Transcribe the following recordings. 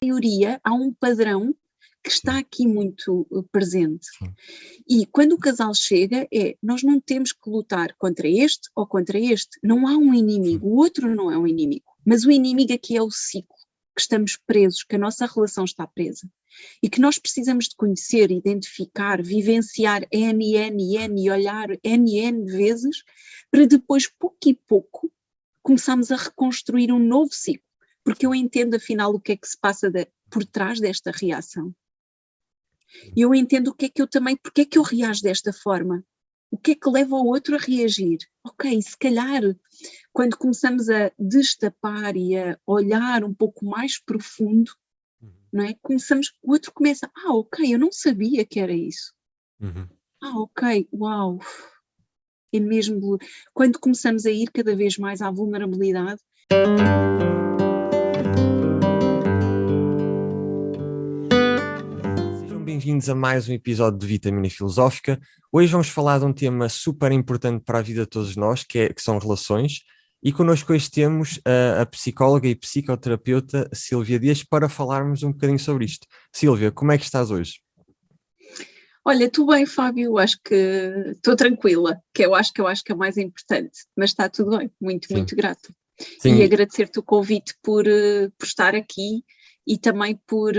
maioria há um padrão que está aqui muito presente. Sim. E quando o casal chega, nós não temos que lutar contra este ou contra este. Não há um inimigo, o outro não é um inimigo. Mas o inimigo aqui é o ciclo, que estamos presos, que a nossa relação está presa. E que nós precisamos de conhecer, identificar, vivenciar e olhar N vezes, para depois, pouco e pouco, começarmos a reconstruir um novo ciclo. Porque eu entendo, afinal, o que é que se passa por trás desta reação. E eu entendo o que é que eu também, porque é que eu reajo desta forma? O que é que leva o outro a reagir? Ok, se calhar, quando começamos a destapar e a olhar um pouco mais profundo, não é? O outro começa, ok, eu não sabia que era isso. Ok, uau. É mesmo, quando começamos a ir cada vez mais à vulnerabilidade. Bem-vindos a mais um episódio de Vitamina Filosófica. Hoje vamos falar de um tema super importante para a vida de todos nós, que são relações, e connosco hoje temos a psicóloga e psicoterapeuta Sílvia Dias para falarmos um bocadinho sobre isto. Sílvia, como é que estás hoje? Olha, estou bem, Fábio, acho que estou tranquila, que eu acho que é o mais importante, mas está tudo bem, muito grata. Sim. E agradecer-te o convite por estar aqui e também por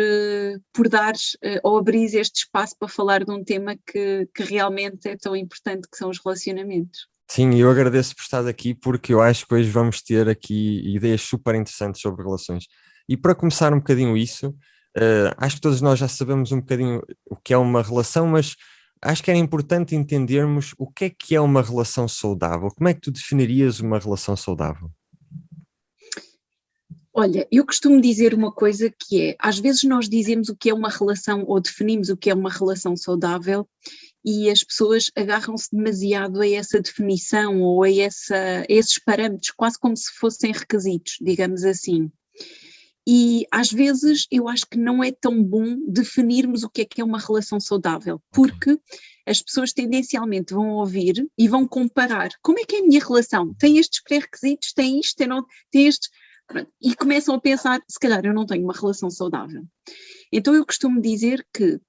dares ou abrir este espaço para falar de um tema que realmente é tão importante, que são os relacionamentos. Sim, eu agradeço por estar aqui porque eu acho que hoje vamos ter aqui ideias super interessantes sobre relações. E para começar um bocadinho isso, acho que todos nós já sabemos um bocadinho o que é uma relação, mas acho que era importante entendermos o que é uma relação saudável. Como é que tu definirias uma relação saudável? Olha, eu costumo dizer uma coisa que é, às vezes nós dizemos o que é uma relação ou definimos o que é uma relação saudável e as pessoas agarram-se demasiado a essa definição ou a esses parâmetros, quase como se fossem requisitos, digamos assim. E às vezes eu acho que não é tão bom definirmos o que é uma relação saudável, porque as pessoas tendencialmente vão ouvir e vão comparar. Como é que é a minha relação? Tem estes pré-requisitos, tem isto, tem estes... E começam a pensar, se calhar eu não tenho uma relação saudável. Então eu costumo dizer que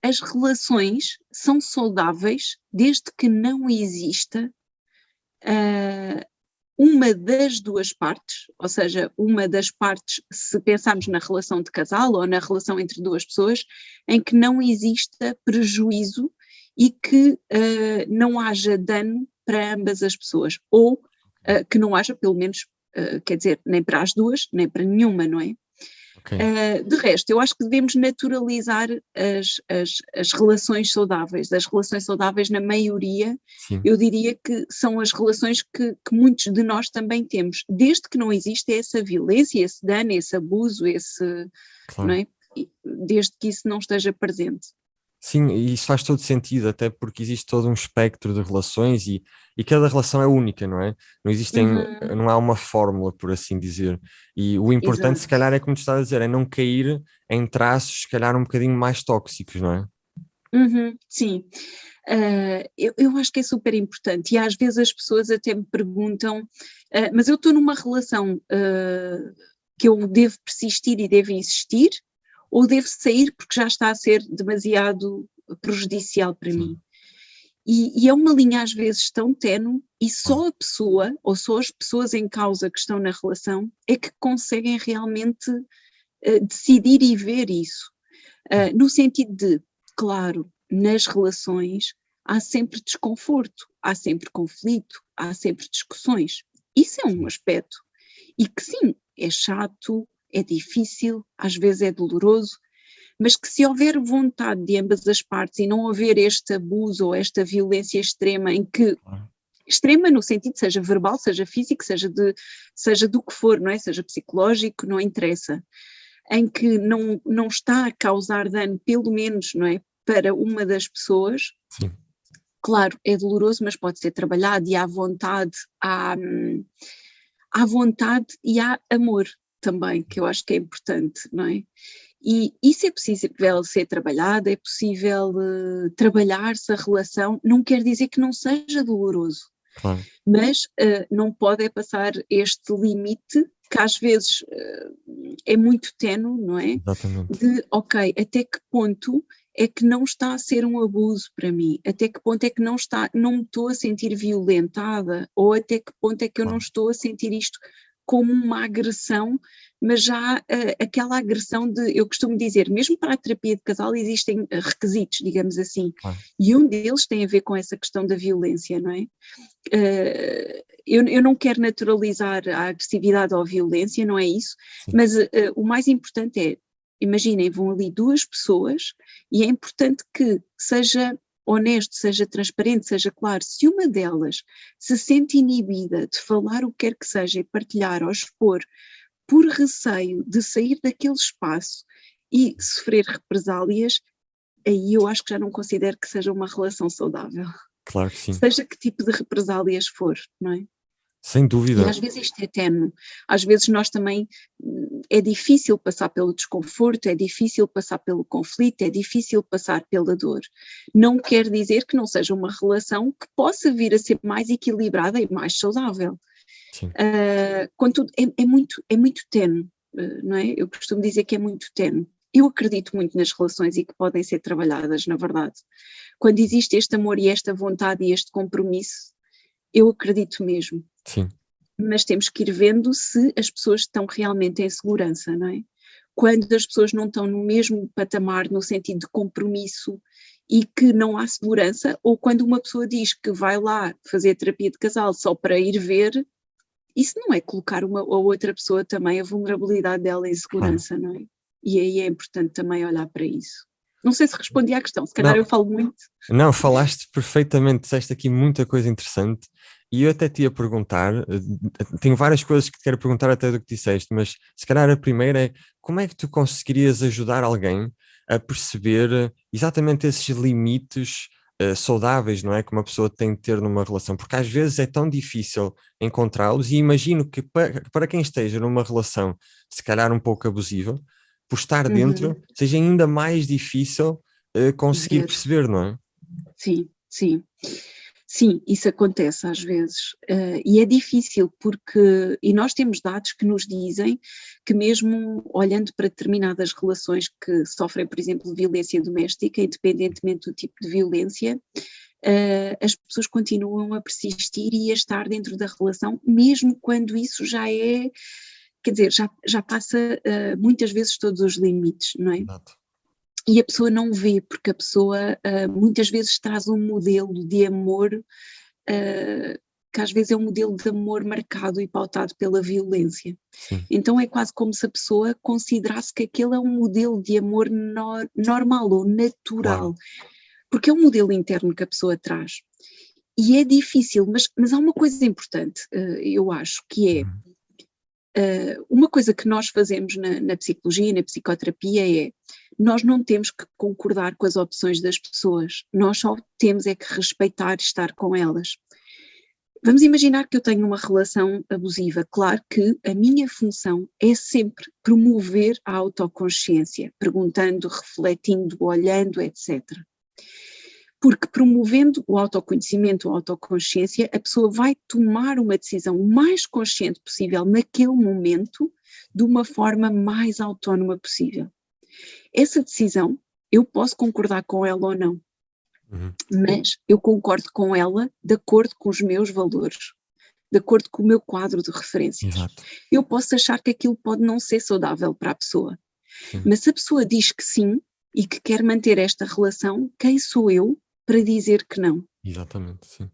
as relações são saudáveis desde que não exista uma das duas partes, ou seja, uma das partes, se pensarmos na relação de casal ou na relação entre duas pessoas, em que não exista prejuízo e que não haja dano para ambas as pessoas, ou que não haja, pelo menos, quer dizer, nem para as duas, nem para nenhuma, não é? De resto, eu acho que devemos naturalizar as relações saudáveis. As relações saudáveis, na maioria, Sim. Eu diria que são as relações que muitos de nós também temos, desde que não exista essa violência, esse dano, esse abuso, Claro. não é? Desde que isso não esteja presente. Sim, e isso faz todo sentido, até porque existe todo um espectro de relações e cada relação é única, não é? Não há uma fórmula, por assim dizer. E o importante, se calhar, é como tu estás a dizer, é não cair em traços, se calhar, um bocadinho mais tóxicos, não é? Sim. Eu acho que é super importante e às vezes as pessoas até me perguntam, mas eu estou numa relação que eu devo persistir e devo insistir ou devo sair porque já está a ser demasiado prejudicial para mim? E é uma linha às vezes tão ténue e só a pessoa ou só as pessoas em causa que estão na relação é que conseguem realmente decidir e ver isso, no sentido de, claro, nas relações há sempre desconforto, há sempre conflito, há sempre discussões. Isso é um aspecto. E que sim, é chato, é difícil, às vezes é doloroso, mas que se houver vontade de ambas as partes e não houver este abuso ou esta violência extrema extrema no sentido seja verbal, seja físico, seja do que for, não é? Seja psicológico, não interessa, em que não está a causar dano, pelo menos, não é, para uma das pessoas. Sim. Claro, é doloroso, mas pode ser trabalhado e há vontade e há amor também, que eu acho que é importante, não é? E isso é possível ser trabalhado, é possível trabalhar-se a relação, não quer dizer que não seja doloroso, claro, Mas não pode é passar este limite, que às vezes é muito ténue, não é? exatamente. De, ok, até que ponto é que não está a ser um abuso para mim? Até que ponto é que não me estou a sentir violentada? Ou até que ponto é que eu não Claro, estou a sentir isto como uma agressão, mas já aquela agressão de, eu costumo dizer, mesmo para a terapia de casal existem requisitos, digamos assim, claro, e um deles tem a ver com essa questão da violência, não é? Eu não quero naturalizar a agressividade ou a violência, não é isso, sim, mas o mais importante é, imaginem, vão ali duas pessoas e é importante que seja honesto, seja transparente, seja claro. Se uma delas se sente inibida de falar o que quer que seja e partilhar ou expor por receio de sair daquele espaço e sofrer represálias, aí eu acho que já não considero que seja uma relação saudável. claro que sim, Seja que tipo de represálias for, não é? sem E dúvida, às vezes isto é ténue, às vezes nós também, é difícil passar pelo desconforto, é difícil passar pelo conflito, é difícil passar pela dor. Não quer dizer que não seja uma relação que possa vir a ser mais equilibrada e mais saudável. sim, Contudo, é muito ténue, não é? Eu costumo dizer que é muito ténue. Eu acredito muito nas relações e que podem ser trabalhadas, na verdade. Quando existe este amor e esta vontade e este compromisso, eu acredito mesmo. sim, Mas temos que ir vendo se as pessoas estão realmente em segurança, não é? Quando as pessoas não estão no mesmo patamar, no sentido de compromisso, e que não há segurança, ou quando uma pessoa diz que vai lá fazer terapia de casal só para ir ver, isso não é colocar uma ou outra pessoa também a vulnerabilidade dela em claro. segurança, não é? E aí é importante também olhar para isso. Não sei se respondi à questão, se calhar Não, eu falo muito. não, falaste perfeitamente, disseste aqui muita coisa interessante e eu até te ia perguntar, tenho várias coisas que te quero perguntar até do que disseste, mas se calhar a primeira é como é que tu conseguirias ajudar alguém a perceber exatamente esses limites saudáveis, não é? Que uma pessoa tem de ter numa relação, porque às vezes é tão difícil encontrá-los e imagino que para quem esteja numa relação, se calhar um pouco abusiva, por estar Uhum. dentro, seja ainda mais difícil conseguir Ver, perceber, não é? sim, sim. Sim, isso acontece às vezes, e é difícil porque, e nós temos dados que nos dizem que mesmo olhando para determinadas relações que sofrem, por exemplo, de violência doméstica, independentemente do tipo de violência, as pessoas continuam a persistir e a estar dentro da relação, mesmo quando isso já é, quer dizer, já passa muitas vezes todos os limites, não é? Exato. E a pessoa não vê, porque a pessoa muitas vezes traz um modelo de amor que às vezes é um modelo de amor marcado e pautado pela violência. Sim, Então é quase como se a pessoa considerasse que aquele é um modelo de amor normal ou claro. natural, porque é um modelo interno que a pessoa traz. E é difícil, mas há uma coisa importante, eu acho, que é Uhum. uma coisa que nós fazemos na psicologia e na psicoterapia é nós não temos que concordar com as opções das pessoas, nós só temos é que respeitar e estar com elas. Vamos imaginar que eu tenho uma relação abusiva. Claro que a minha função é sempre promover a autoconsciência, perguntando, refletindo, olhando, etc. Porque promovendo o autoconhecimento, a autoconsciência, a pessoa vai tomar uma decisão o mais consciente possível naquele momento, de uma forma mais autónoma possível. Essa decisão, eu posso concordar com ela ou não, Uhum. mas eu concordo com ela de acordo com os meus valores, de acordo com o meu quadro de referências. Exato. Eu posso achar que aquilo pode não ser saudável para a pessoa, Sim, mas se a pessoa diz que sim e que quer manter esta relação, quem sou eu para dizer que não? exatamente, sim.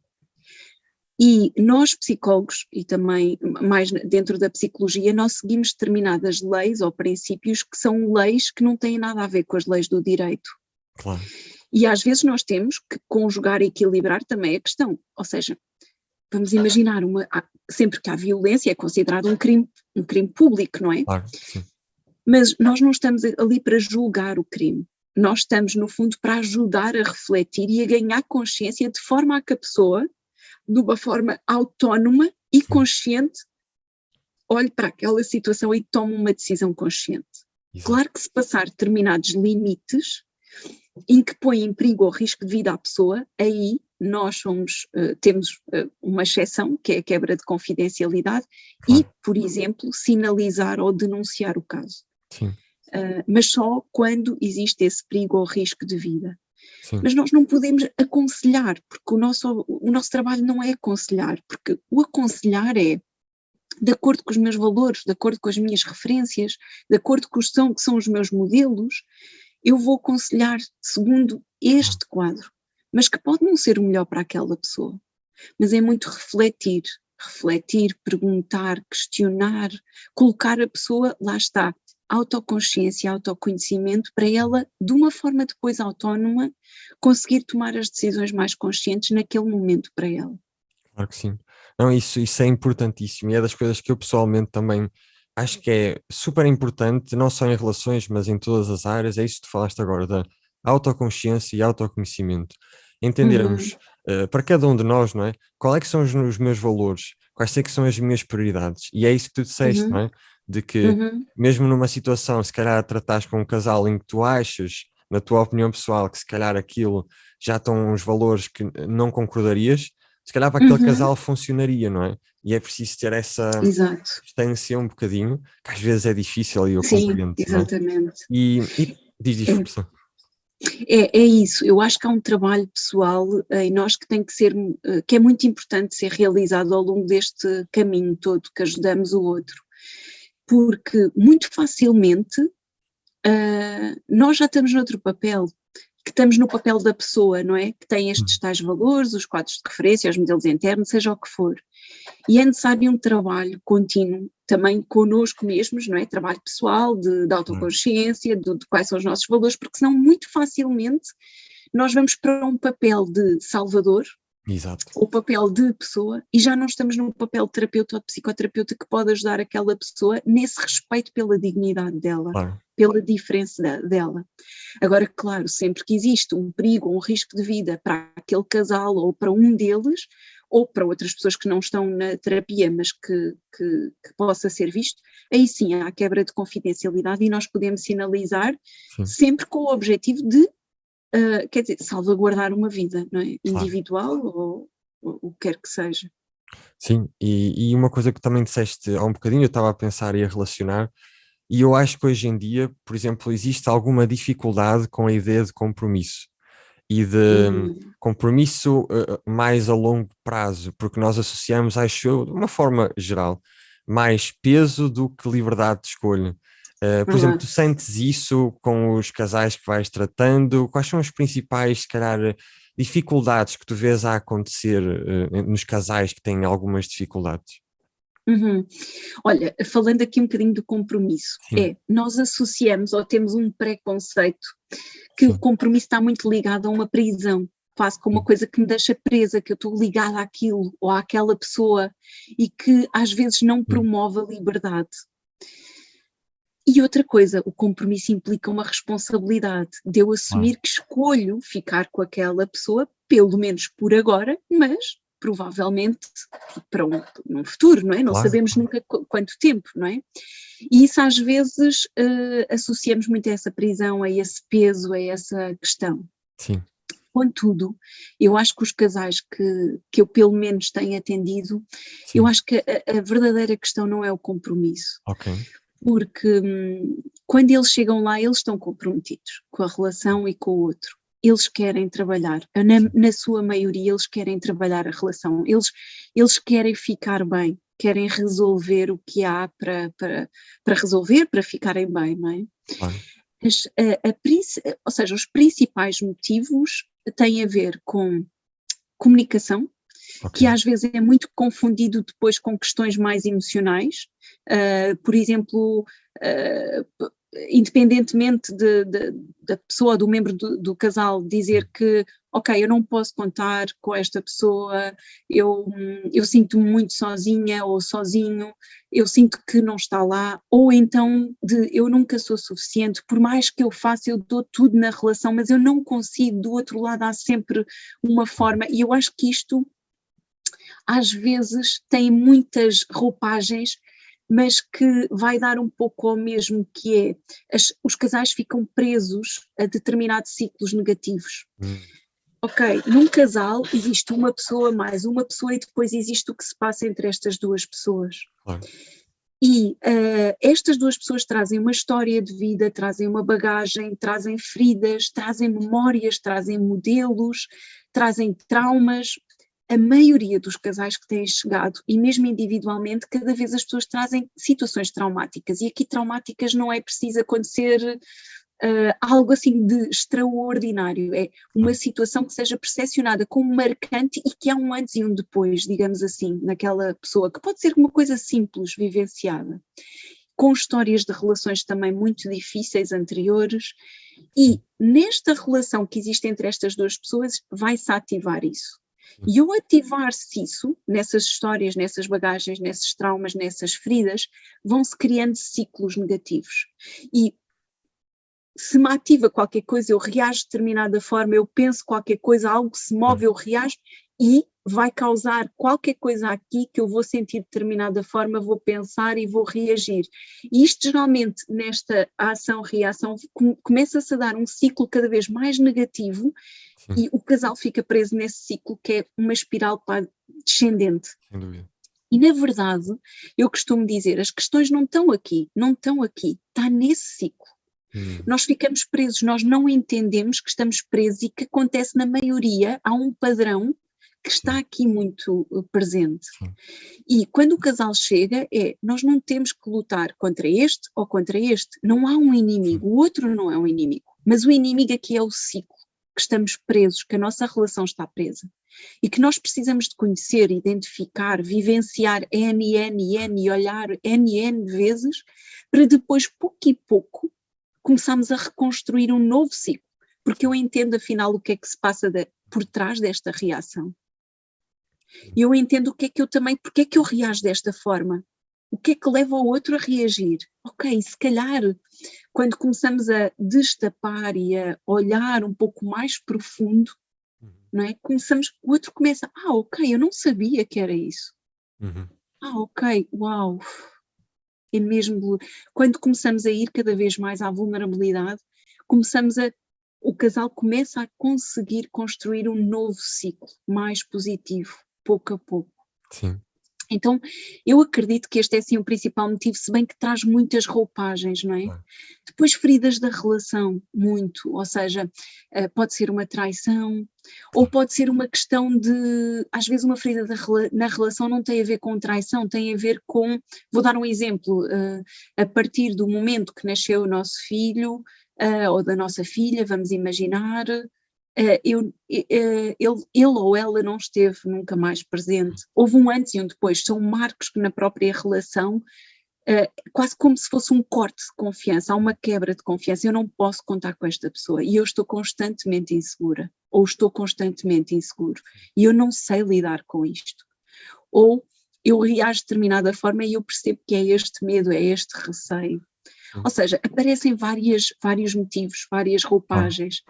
E nós psicólogos, e também mais dentro da psicologia, nós seguimos determinadas leis ou princípios que são leis que não têm nada a ver com as leis do direito. Claro. E às vezes nós temos que conjugar e equilibrar também a questão, ou seja, vamos imaginar, sempre que há violência é considerado um crime público, não é? Claro, sim. Mas nós não estamos ali para julgar o crime, nós estamos no fundo para ajudar a refletir e a ganhar consciência de forma a que a pessoa, de uma forma autónoma e Sim, consciente, olhe para aquela situação e tome uma decisão consciente. exato. Claro que se passar determinados limites em que põe em perigo ou risco de vida à pessoa, aí nós temos uma exceção, que é a quebra de confidencialidade, Claro. e, por exemplo, sinalizar ou denunciar o caso. Sim, Mas só quando existe esse perigo ou risco de vida. sim, Mas nós não podemos aconselhar, porque o nosso trabalho não é aconselhar, porque o aconselhar é de acordo com os meus valores, de acordo com as minhas referências, de acordo com que são os meus modelos, eu vou aconselhar segundo este quadro, mas que pode não ser o melhor para aquela pessoa. Mas é muito refletir, perguntar, questionar, colocar a pessoa, lá está, autoconsciência, autoconhecimento, para ela, de uma forma depois autónoma, conseguir tomar as decisões mais conscientes naquele momento para ela. claro que sim. Não, isso é importantíssimo e é das coisas que eu pessoalmente também acho que é super importante, não só em relações, mas em todas as áreas. É isso que tu falaste agora, da autoconsciência e autoconhecimento. Uhum, Entendermos, para cada um de nós, não é? Qual é que são os meus valores? Quais é que são as minhas prioridades? E é isso que tu disseste, não uhum, é? De que uhum, mesmo numa situação, se calhar tratares com um casal em que tu achas, na tua opinião pessoal, que se calhar aquilo já estão uns valores que não concordarias, se calhar para aquele uhum, casal funcionaria, não é? E é preciso ter essa exato. distância um bocadinho, que às vezes é difícil e eu Sim, compreendo, não é? exatamente. E diz É, força. é isso, eu acho que há um trabalho pessoal em nós que tem que ser, que é muito importante ser realizado ao longo deste caminho todo que ajudamos o outro, porque muito facilmente nós já estamos noutro papel, que estamos no papel da pessoa, não é? Que tem estes Hum, tais valores, os quadros de referência, os modelos internos, seja o que for. E é necessário um trabalho contínuo também connosco mesmos, não é? Trabalho pessoal, de claro. autoconsciência, de quais são os nossos valores, porque senão muito facilmente nós vamos para um papel de salvador, Exato, o papel de pessoa, e já não estamos num papel de terapeuta ou de psicoterapeuta que pode ajudar aquela pessoa nesse respeito pela dignidade dela, claro. pela diferença dela. Agora, claro, sempre que existe um perigo ou um risco de vida para aquele casal ou para um deles, ou para outras pessoas que não estão na terapia, mas que possa ser visto, aí sim há a quebra de confidencialidade e nós podemos sinalizar Sim, sempre com o objetivo de, quer dizer, salvaguardar uma vida, não é? claro. Individual ou o que quer que seja. Sim, e uma coisa que também disseste há um bocadinho, eu estava a pensar e a relacionar, e eu acho que hoje em dia, por exemplo, existe alguma dificuldade com a ideia de compromisso e de compromisso mais a longo prazo, porque nós associamos, acho eu, de uma forma geral, mais peso do que liberdade de escolha. Por exemplo, tu Verdade. sentes isso com os casais que vais tratando? Quais são as principais, se calhar, dificuldades que tu vês a acontecer nos casais que têm algumas dificuldades? Uhum. Olha, falando aqui um bocadinho do compromisso, Sim, nós associamos ou temos um preconceito que o sim, compromisso está muito ligado a uma prisão, quase como uma sim, coisa que me deixa presa, que eu estou ligada àquilo ou àquela pessoa e que às vezes não sim, promove a liberdade. E outra coisa, o compromisso implica uma responsabilidade de eu claro, assumir que escolho ficar com aquela pessoa, pelo menos por agora, mas provavelmente para um futuro, não é? Não claro, sabemos nunca quanto tempo, não é? E isso às vezes associamos muito a essa prisão, a esse peso, a essa questão. sim, Contudo, eu acho que os casais que eu pelo menos tenho atendido, eu sim, acho que a verdadeira questão não é o compromisso, ok, porque quando eles chegam lá, eles estão comprometidos com a relação e com o outro. Eles querem trabalhar, sim, na sua maioria, eles querem trabalhar a relação, eles querem ficar bem, querem resolver o que há para resolver, para ficarem bem, não é? claro, Ou seja, os principais motivos têm a ver com comunicação, ok, que às vezes é muito confundido depois com questões mais emocionais. Por exemplo, uh, independentemente da pessoa, do membro do casal, dizer que, ok, eu não posso contar com esta pessoa, eu sinto-me muito sozinha ou sozinho, eu sinto que não está lá, ou então de eu nunca sou suficiente, por mais que eu faça, eu dou tudo na relação, mas eu não consigo, do outro lado há sempre uma forma, e eu acho que isto às vezes tem muitas roupagens, mas que vai dar um pouco ao mesmo, que é os casais ficam presos a determinados ciclos negativos. hum, ok, num casal existe uma pessoa mais uma pessoa e depois existe o que se passa entre estas duas pessoas. Claro. E estas duas pessoas trazem uma história de vida, trazem uma bagagem, trazem feridas, trazem memórias, trazem modelos, trazem traumas. A maioria dos casais que têm chegado, e mesmo individualmente, cada vez as pessoas trazem situações traumáticas. E aqui traumáticas não é preciso acontecer algo assim de extraordinário, é uma situação que seja percepcionada como marcante e que há um antes e um depois, digamos assim, naquela pessoa, que pode ser uma coisa simples, vivenciada, com histórias de relações também muito difíceis anteriores, e nesta relação que existe entre estas duas pessoas vai-se ativar isso. E ao ativar-se isso, nessas histórias, nessas bagagens, nesses traumas, nessas feridas, vão-se criando ciclos negativos. E se me ativa qualquer coisa, eu reajo de determinada forma, eu penso qualquer coisa, algo se move, eu reajo e vai causar qualquer coisa aqui que eu vou sentir de determinada forma, vou pensar e vou reagir. E isto geralmente nesta ação-reação começa-se a dar um ciclo cada vez mais negativo. Sim. E o casal fica preso nesse ciclo que é uma espiral descendente. Sem dúvida. E na verdade, eu costumo dizer, as questões não estão aqui, está nesse ciclo. Nós ficamos presos, nós não entendemos que estamos presos e que acontece na maioria, há um padrão que está aqui muito presente. Sim. E quando o casal chega, nós não temos que lutar contra este ou contra este, não há um inimigo, o outro não é um inimigo, mas o inimigo aqui é o ciclo, que estamos presos, que a nossa relação está presa. E que nós precisamos de conhecer, identificar, vivenciar e olhar N vezes, para depois, pouco e pouco, começamos a reconstruir um novo ciclo, porque eu entendo afinal o que é que se passa por trás desta reação. E eu entendo o que é que eu também, porque é que eu reajo desta forma, o que é que leva o outro a reagir. Ok, se calhar, quando começamos a destapar e a olhar um pouco mais profundo, não é? O outro começa, ok, eu não sabia que era isso. Ok, uau. É mesmo, quando começamos a ir cada vez mais à vulnerabilidade, o casal começa a conseguir construir um novo ciclo mais positivo, pouco a pouco. Sim. Então, eu acredito que este é sim o principal motivo, se bem que traz muitas roupagens, não é? Claro. Depois feridas da relação, muito, ou seja, pode ser uma traição, ou pode ser uma questão de, às vezes uma ferida na relação não tem a ver com traição, tem a ver com, vou dar um exemplo, a partir do momento que nasceu o nosso filho, ou da nossa filha, vamos imaginar, ele ou ela não esteve nunca mais presente, houve um antes e um depois, são marcos que na própria relação, quase como se fosse um corte de confiança, há uma quebra de confiança, eu não posso contar com esta pessoa e eu estou constantemente insegura, ou estou constantemente inseguro e eu não sei lidar com isto, ou eu reajo de determinada forma e eu percebo que é este medo, é este receio, ou seja, aparecem vários motivos, várias roupagens.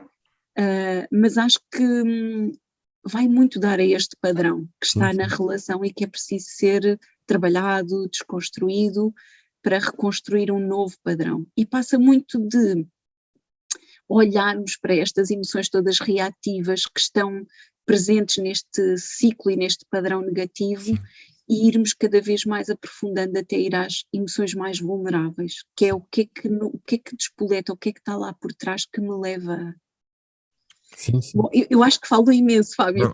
Mas acho que vai muito dar a este padrão que está na relação e que é preciso ser trabalhado, desconstruído para reconstruir um novo padrão. E passa muito de olharmos para estas emoções todas reativas que estão presentes neste ciclo e neste padrão negativo e irmos cada vez mais aprofundando até ir às emoções mais vulneráveis, que é o que é que despoleta, o que é que está lá por trás que me leva a... Sim. Bom, eu acho que falo imenso, Fábio.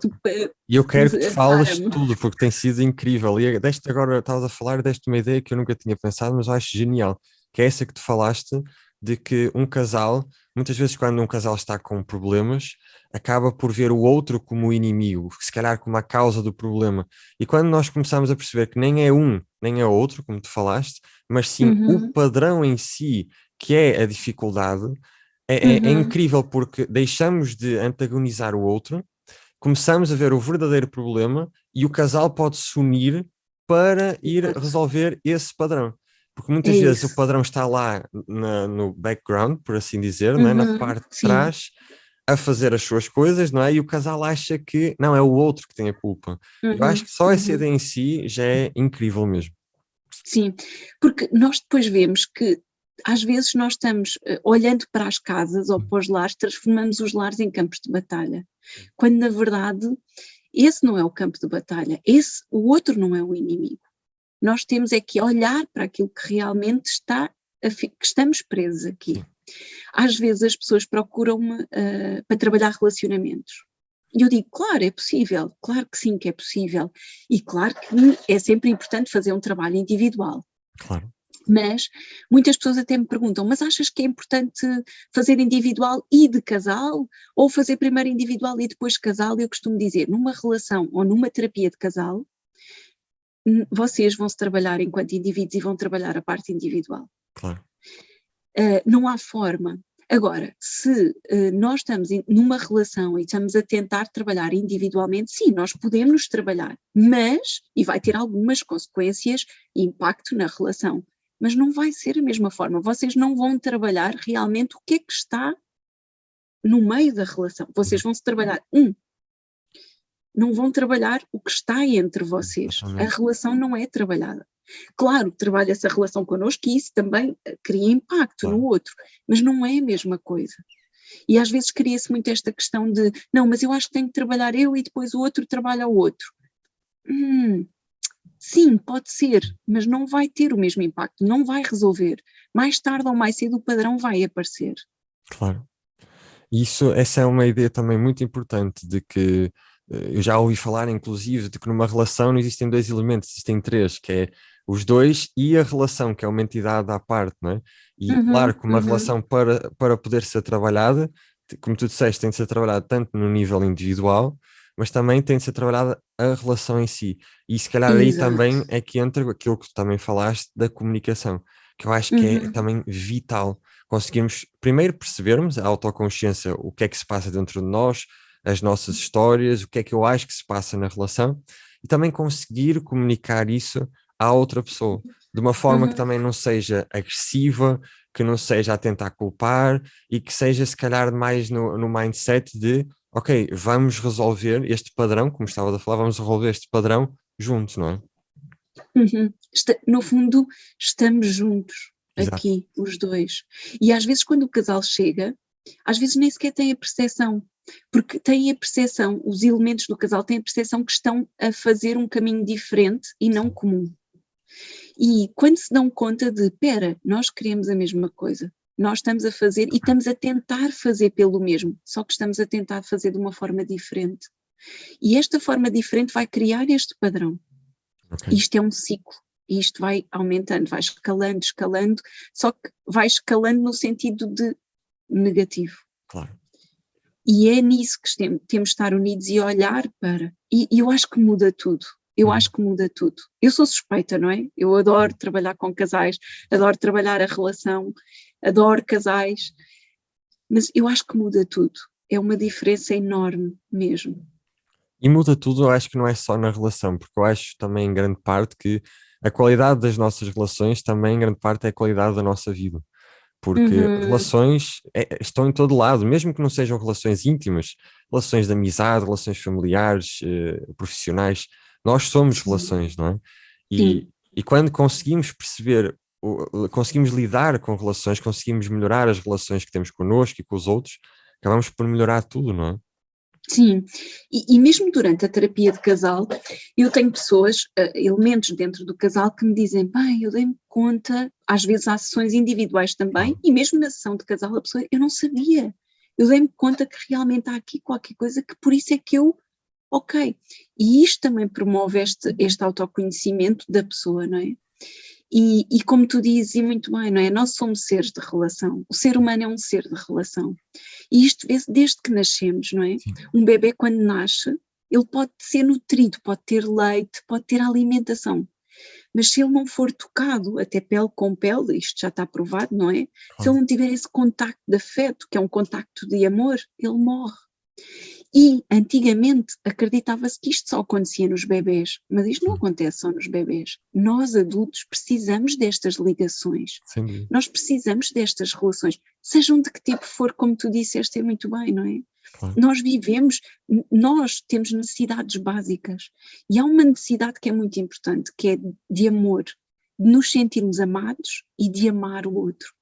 E eu quero que tu fales tudo, porque tem sido incrível. E agora estavas a falar, deste uma ideia que eu nunca tinha pensado, mas eu acho genial, que é essa que tu falaste, de que um casal, muitas vezes quando um casal está com problemas, acaba por ver o outro como o inimigo, se calhar como a causa do problema. E quando nós começamos a perceber que nem é um, nem é outro, como tu falaste, mas sim o padrão em si, que é a dificuldade, é incrível, porque deixamos de antagonizar o outro, começamos a ver o verdadeiro problema e o casal pode se unir para ir resolver esse padrão. Porque muitas vezes o padrão está lá no background, por assim dizer, não é? Na parte de trás, a fazer as suas coisas, não é? E o casal acha que não, é o outro que tem a culpa. Eu acho que só essa ideia em si já é incrível mesmo. Sim, porque nós depois vemos que às vezes nós estamos olhando para as casas ou para os lares, transformamos os lares em campos de batalha, quando na verdade esse não é o campo de batalha, o outro não é o inimigo. Nós temos é que olhar para aquilo que realmente que estamos presos aqui. Sim. Às vezes as pessoas procuram-me para trabalhar relacionamentos. E eu digo, claro, é possível, claro que sim que é possível. E claro que é sempre importante fazer um trabalho individual. Claro. Mas muitas pessoas até me perguntam, mas achas que é importante fazer individual e de casal? Ou fazer primeiro individual e depois casal? Eu costumo dizer, numa relação ou numa terapia de casal, vocês vão se trabalhar enquanto indivíduos e vão trabalhar a parte individual. Claro. Não há forma. Agora, se nós estamos numa relação e estamos a tentar trabalhar individualmente, sim, nós podemos trabalhar, mas, e vai ter algumas consequências e impacto na relação, mas não vai ser a mesma forma. Vocês não vão trabalhar realmente o que é que está no meio da relação. Vocês vão se trabalhar, não vão trabalhar o que está entre vocês. A relação não é trabalhada. Claro, trabalha-se a relação connosco e isso também cria impacto no outro, mas não é a mesma coisa. E às vezes cria-se muito esta questão de, não, mas eu acho que tenho que trabalhar eu e depois o outro trabalha o outro. Sim, pode ser, mas não vai ter o mesmo impacto, não vai resolver. Mais tarde ou mais cedo o padrão vai aparecer. Claro. Essa é uma ideia também muito importante de que eu já ouvi falar, inclusive, de que numa relação não existem dois elementos, existem três, que é os dois e a relação, que é uma entidade à parte, não é? E claro que uma relação para poder ser trabalhada, como tu disseste, tem de ser trabalhada tanto no nível individual, mas também tem de ser trabalhada a relação em si. E se calhar aí também é que entra aquilo que tu também falaste da comunicação, que eu acho que é também vital. Conseguirmos primeiro percebermos a autoconsciência, o que é que se passa dentro de nós, as nossas histórias, o que é que eu acho que se passa na relação, e também conseguir comunicar isso à outra pessoa, de uma forma que também não seja agressiva, que não seja a tentar culpar, e que seja se calhar mais no mindset de, ok, vamos resolver este padrão, como estava a falar, vamos resolver este padrão juntos, não é? No fundo, estamos juntos. Exato. Aqui, os dois. E às vezes quando o casal chega, às vezes nem sequer tem a percepção, porque têm a percepção, os elementos do casal têm a percepção que estão a fazer um caminho diferente e não comum. E quando se dão conta de, pera, nós queremos a mesma coisa, nós estamos a fazer e estamos a tentar fazer pelo mesmo, só que estamos a tentar fazer de uma forma diferente. E esta forma diferente vai criar este padrão. Isto é um ciclo. E isto vai aumentando, vai escalando, só que vai escalando no sentido de negativo. Claro. E é nisso que temos de estar unidos e olhar para. E eu acho que muda tudo. Acho que muda tudo. Eu sou suspeita, não é? Eu adoro trabalhar com casais, adoro trabalhar a relação, adoro casais, mas eu acho que muda tudo. É uma diferença enorme mesmo. E muda tudo, eu acho que não é só na relação, porque eu acho também em grande parte que a qualidade das nossas relações também em grande parte é a qualidade da nossa vida. Porque relações estão em todo lado, mesmo que não sejam relações íntimas, relações de amizade, relações familiares, profissionais, nós somos relações, não é? E quando conseguimos perceber, conseguimos lidar com relações, conseguimos melhorar as relações que temos connosco e com os outros, acabamos por melhorar tudo, não é? Sim, e mesmo durante a terapia de casal, eu tenho pessoas, elementos dentro do casal que me dizem, bem, eu dei-me conta, às vezes há sessões individuais também, e mesmo na sessão de casal a pessoa, eu não sabia, eu dei-me conta que realmente há aqui qualquer coisa que por isso é que ok, e isto também promove este autoconhecimento da pessoa, não é? E como tu dizes, e muito bem, não é? Nós somos seres de relação, o ser humano é um ser de relação. E isto vê-se desde que nascemos, não é? Sim. Um bebê quando nasce, ele pode ser nutrido, pode ter leite, pode ter alimentação, mas se ele não for tocado, até pele com pele, isto já está provado, não é? Claro. Se ele não tiver esse contacto de afeto, que é um contacto de amor, ele morre. E antigamente acreditava-se que isto só acontecia nos bebés, mas isto não acontece só nos bebés. Nós adultos precisamos destas ligações, nós precisamos destas relações, sejam de que tipo for, como tu disseste, é muito bem, não é? Claro. Nós vivemos, nós temos necessidades básicas e há uma necessidade que é muito importante, que é de amor, de nos sentirmos amados e de amar o outro.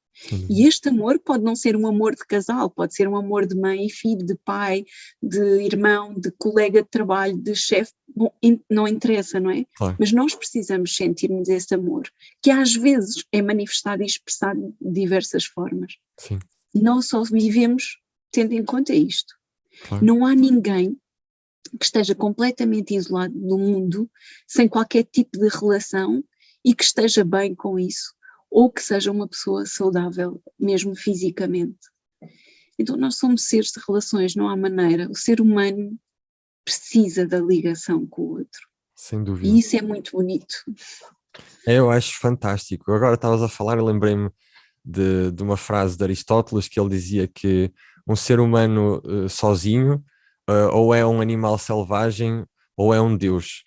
E este amor pode não ser um amor de casal, pode ser um amor de mãe e filho, de pai, de irmão, de colega de trabalho, de chefe, bom, não interessa, não é? Claro. Mas nós precisamos sentirmos esse amor, que às vezes é manifestado e expressado de diversas formas. Sim. Nós só vivemos tendo em conta isto. Claro. Não há ninguém que esteja completamente isolado do mundo, sem qualquer tipo de relação e que esteja bem com isso, ou que seja uma pessoa saudável, mesmo fisicamente. Então nós somos seres de relações, não há maneira. O ser humano precisa da ligação com o outro. Sem dúvida. E isso é muito bonito. Eu acho fantástico. Agora estavas a falar, eu lembrei-me de uma frase de Aristóteles que ele dizia que um ser humano sozinho ou é um animal selvagem ou é um deus.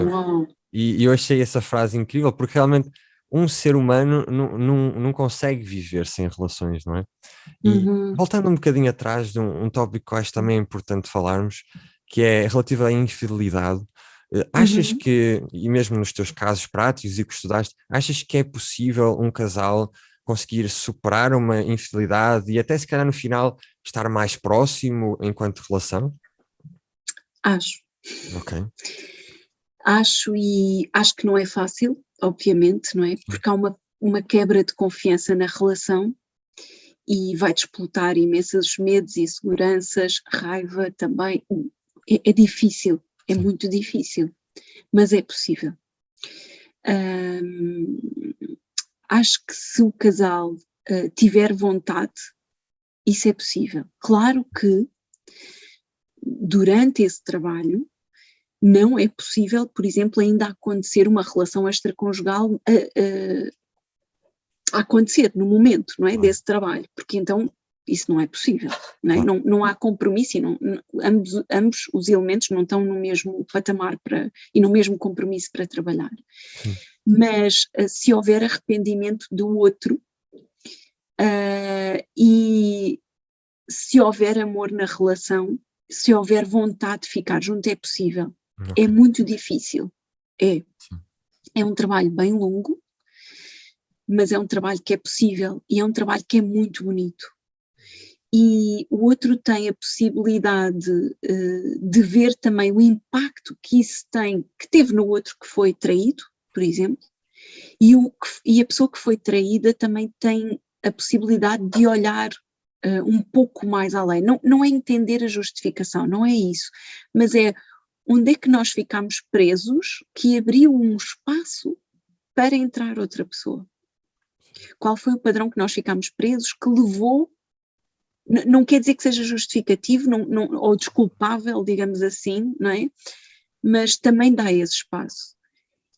Uau. E eu achei essa frase incrível porque realmente um ser humano não consegue viver sem relações, não é? E voltando um bocadinho atrás de um tópico que eu acho também importante falarmos, que é relativo à infidelidade. Achas que, e mesmo nos teus casos práticos e que estudaste, achas que é possível um casal conseguir superar uma infidelidade e até se calhar no final estar mais próximo enquanto relação? Acho. Ok. Acho que não é fácil, obviamente, não é? Porque há uma quebra de confiança na relação e vai disputar imensos medos, inseguranças, raiva também. É difícil, é muito difícil, mas é possível. Acho que se o casal tiver vontade, isso é possível. Claro que durante esse trabalho não é possível, por exemplo, ainda acontecer uma relação extraconjugal a acontecer no momento, não é, desse trabalho, porque então isso não é possível, não é? Não há compromisso e ambos os elementos não estão no mesmo patamar e no mesmo compromisso para trabalhar. Sim. Mas se houver arrependimento do outro e se houver amor na relação, se houver vontade de ficar junto, é possível. Okay. É muito difícil, é um trabalho bem longo, mas é um trabalho que é possível e é um trabalho que é muito bonito. E o outro tem a possibilidade de ver também o impacto que isso tem, que teve no outro que foi traído, por exemplo, e a pessoa que foi traída também tem a possibilidade de olhar um pouco mais além. Não é entender a justificação, não é isso, mas é onde é que nós ficamos presos que abriu um espaço para entrar outra pessoa. Qual foi o padrão que nós ficamos presos que levou, não quer dizer que seja justificativo ou desculpável, digamos assim, não é? Mas também dá esse espaço.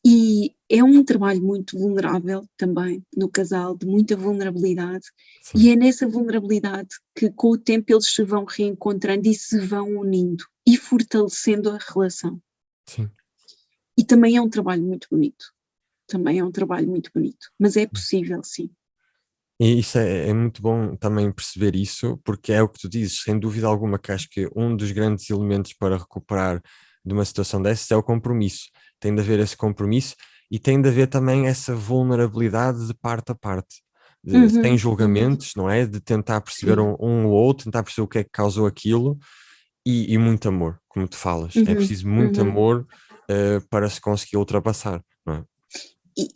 E é um trabalho muito vulnerável também no casal, de muita vulnerabilidade. Sim. E é nessa vulnerabilidade que com o tempo eles se vão reencontrando e se vão unindo e fortalecendo a relação. Sim. E também é um trabalho muito bonito. Também é um trabalho muito bonito, mas é possível, sim. E isso é muito bom também perceber isso, porque é o que tu dizes, sem dúvida alguma, que acho que um dos grandes elementos para recuperar de uma situação dessas é o compromisso. Tem de haver esse compromisso e tem de haver também essa vulnerabilidade de parte a parte. Sem julgamentos, não é? De tentar perceber um ou outro, tentar perceber o que é que causou aquilo e muito amor, como tu falas. É preciso muito amor para se conseguir ultrapassar, não é?